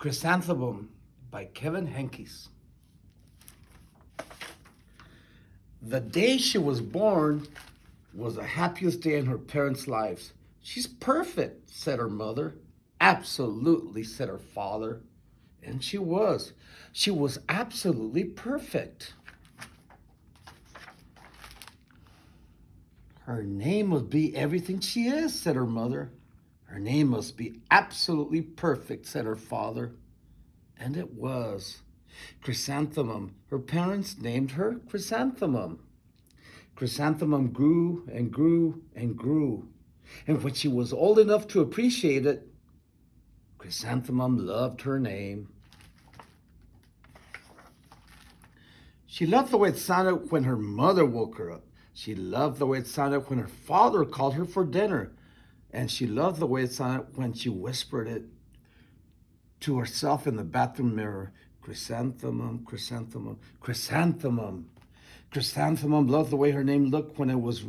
Chrysanthemum by Kevin Henkes. The day she was born was the happiest day in her parents' lives. She's perfect, said her mother. Absolutely, said her father. And she was. She was absolutely perfect. Her name must be everything she is, said her mother. Her name must be absolutely perfect, said her father. And it was. Chrysanthemum. Her parents named her Chrysanthemum. Chrysanthemum grew and grew and grew. And when she was old enough to appreciate it, Chrysanthemum loved her name. She loved the way it sounded when her mother woke her up. She loved the way it sounded when her father called her for dinner. And she loved the way it sounded when she whispered it to herself in the bathroom mirror. Chrysanthemum, chrysanthemum, chrysanthemum. Chrysanthemum loved the way her name looked when it was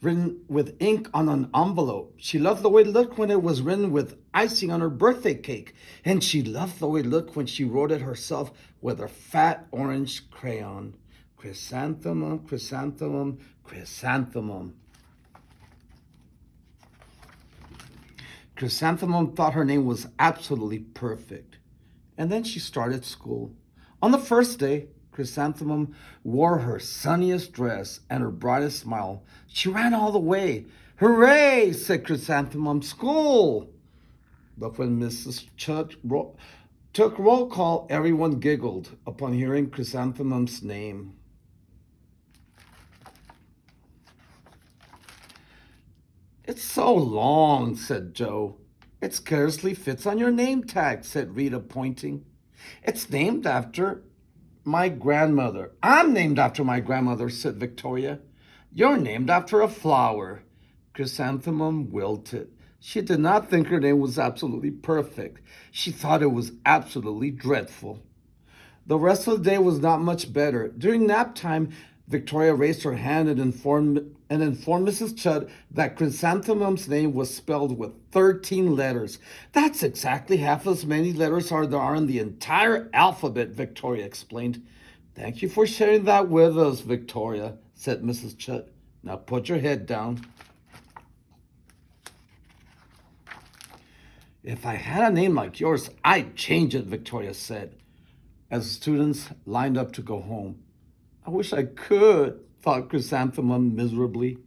written with ink on an envelope. She loved the way it looked when it was written with icing on her birthday cake. And she loved the way it looked when she wrote it herself with a fat orange crayon. Chrysanthemum, chrysanthemum, chrysanthemum. Chrysanthemum thought her name was absolutely perfect. And then she started school. On the first day, Chrysanthemum wore her sunniest dress and her brightest smile. She ran all the way. Hooray, said Chrysanthemum, school! But when Mrs. Chuck took roll call, everyone giggled upon hearing Chrysanthemum's name. It's so long, said Joe. It scarcely fits on your name tag, said Rita, pointing. It's named after my grandmother. I'm named after my grandmother, said Victoria. You're named after a flower. Chrysanthemum wilted. She did not think her name was absolutely perfect. She thought it was absolutely dreadful. The rest of the day was not much better. During nap time, Victoria raised her hand and informed Mrs. Chudd that Chrysanthemum's name was spelled with 13 letters. That's exactly half as many letters as there are in the entire alphabet, Victoria explained. Thank you for sharing that with us, Victoria, said Mrs. Chudd. Now put your head down. If I had a name like yours, I'd change it, Victoria said, as the students lined up to go home. I wish I could, thought Chrysanthemum miserably.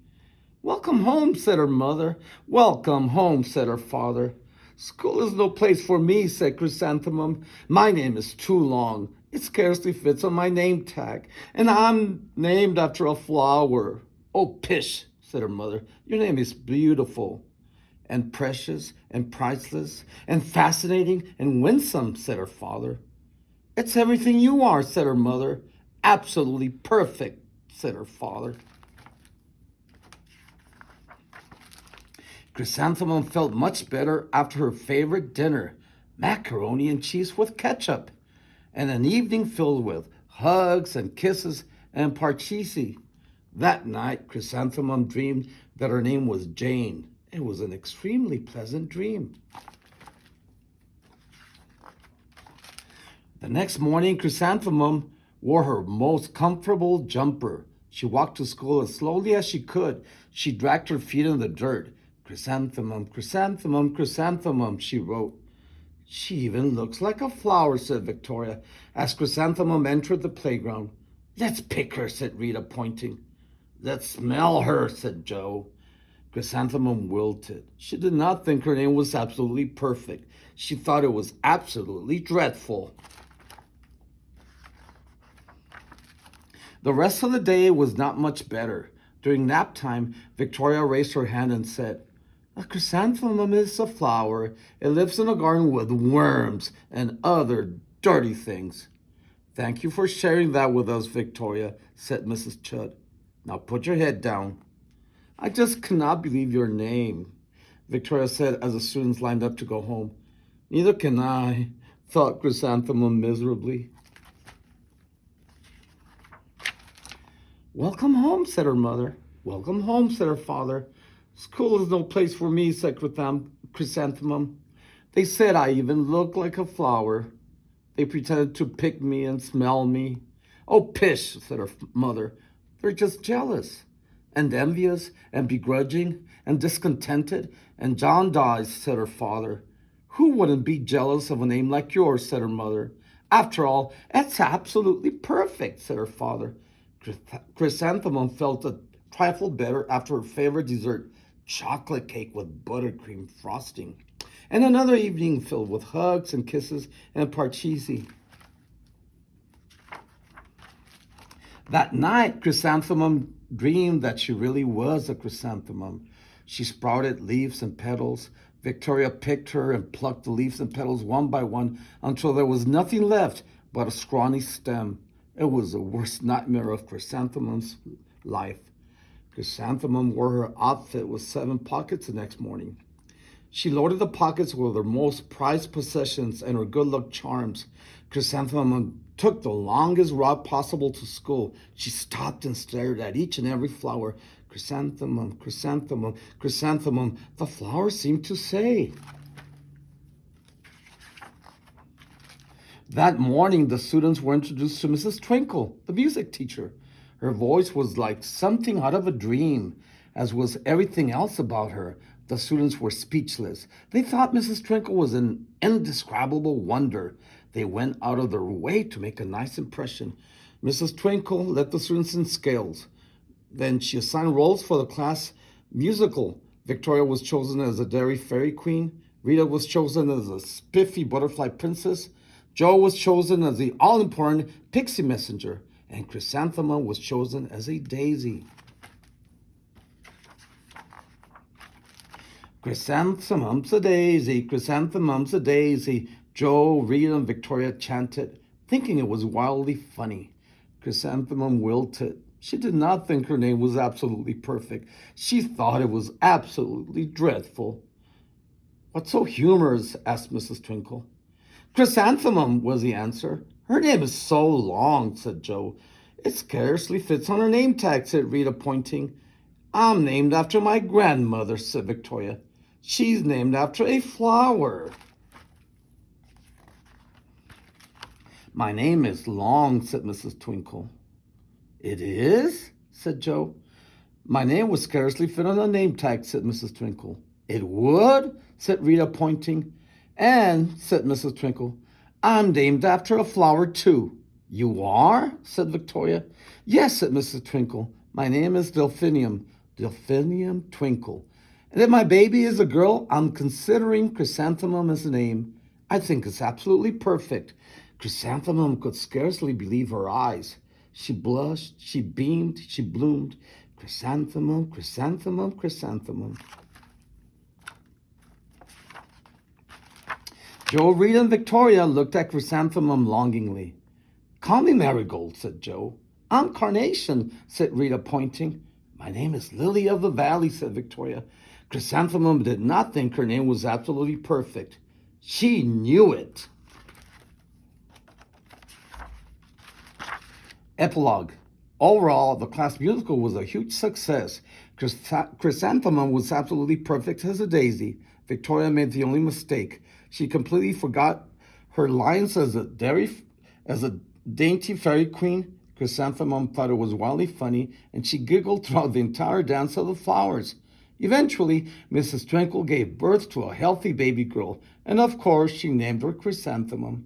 Welcome home, said her mother. Welcome home, said her father. School is no place for me, said Chrysanthemum. My name is too long. It scarcely fits on my name tag, and I'm named after a flower. Oh, pish, said her mother. Your name is beautiful and precious and priceless and fascinating and winsome, said her father. It's everything you are, said her mother. Absolutely perfect, said her father. Chrysanthemum felt much better after her favorite dinner, macaroni and cheese with ketchup, and an evening filled with hugs and kisses and parcheesi. That night, Chrysanthemum dreamed that her name was Jane. It was an extremely pleasant dream. The next morning, Chrysanthemum wore her most comfortable jumper. She walked to school as slowly as she could. She dragged her feet in the dirt. Chrysanthemum, chrysanthemum, chrysanthemum, she wrote. She even looks like a flower, said Victoria, as Chrysanthemum entered the playground. Let's pick her, said Rita, pointing. Let's smell her, said Joe. Chrysanthemum wilted. She did not think her name was absolutely perfect. She thought it was absolutely dreadful. The rest of the day was not much better. During nap time, Victoria raised her hand and said, A chrysanthemum is a flower. It lives in a garden with worms and other dirty things. Thank you for sharing that with us, Victoria, said Mrs. Chudd. Now put your head down. I just cannot believe your name, Victoria said as the students lined up to go home. Neither can I, thought Chrysanthemum miserably. Welcome home, said her mother. Welcome home, said her father. School is no place for me, said Chrysanthemum. They said I even looked like a flower. They pretended to pick me and smell me. Oh, pish, said her mother. They're just jealous and envious and begrudging and discontented. And John dies, said her father. Who wouldn't be jealous of a name like yours, said her mother. After all, it's absolutely perfect, said her father. Chrysanthemum felt a trifle better after her favorite dessert, chocolate cake with buttercream frosting, and another evening filled with hugs and kisses and parcheesi. That night, Chrysanthemum dreamed that she really was a chrysanthemum. She sprouted leaves and petals. Victoria picked her and plucked the leaves and petals one by one until there was nothing left but a scrawny stem. It was the worst nightmare of Chrysanthemum's life. Chrysanthemum wore her outfit with 7 pockets the next morning. She loaded the pockets with her most prized possessions and her good luck charms. Chrysanthemum took the longest route possible to school. She stopped and stared at each and every flower. Chrysanthemum, chrysanthemum, chrysanthemum, the flowers seemed to say. That morning, the students were introduced to Mrs. Twinkle, the music teacher. Her voice was like something out of a dream, as was everything else about her. The students were speechless. They thought Mrs. Twinkle was an indescribable wonder. They went out of their way to make a nice impression. Mrs. Twinkle let the students in scales. Then she assigned roles for the class musical. Victoria was chosen as a dairy fairy queen. Rita was chosen as a spiffy butterfly princess. Joe was chosen as the all-important pixie messenger. And Chrysanthemum was chosen as a daisy. Chrysanthemum's a daisy, chrysanthemum's a daisy, Joe, Rita, and Victoria chanted, thinking it was wildly funny. Chrysanthemum wilted. She did not think her name was absolutely perfect. She thought it was absolutely dreadful. What's so humorous? Asked Mrs. Twinkle. Chrysanthemum, was the answer. Her name is so long, said Joe. It scarcely fits on her name tag, said Rita, pointing. I'm named after my grandmother, said Victoria. She's named after a flower. My name is long, said Mrs. Twinkle. It is? Said Joe. My name would scarcely fit on a name tag, said Mrs. Twinkle. It would? Said Rita, pointing. And, said Mrs. Twinkle, I'm named after a flower, too. You are? Said Victoria. Yes, said Mrs. Twinkle. My name is Delphinium. Delphinium Twinkle. And if my baby is a girl, I'm considering Chrysanthemum as a name. I think it's absolutely perfect. Chrysanthemum could scarcely believe her eyes. She blushed, she beamed, she bloomed. Chrysanthemum, chrysanthemum, chrysanthemum. Joe, Rita, and Victoria looked at Chrysanthemum longingly. Call me Marigold, said Joe. I'm Carnation, said Rita, pointing. My name is Lily of the Valley, said Victoria. Chrysanthemum did not think her name was absolutely perfect. She knew it. Epilogue. Overall, the class musical was a huge success. Chrysanthemum was absolutely perfect as a daisy. Victoria made the only mistake. She completely forgot her lines as a dainty fairy queen. Chrysanthemum thought it was wildly funny, and she giggled throughout the entire dance of the flowers. Eventually, Mrs. Twinkle gave birth to a healthy baby girl, and of course she named her Chrysanthemum.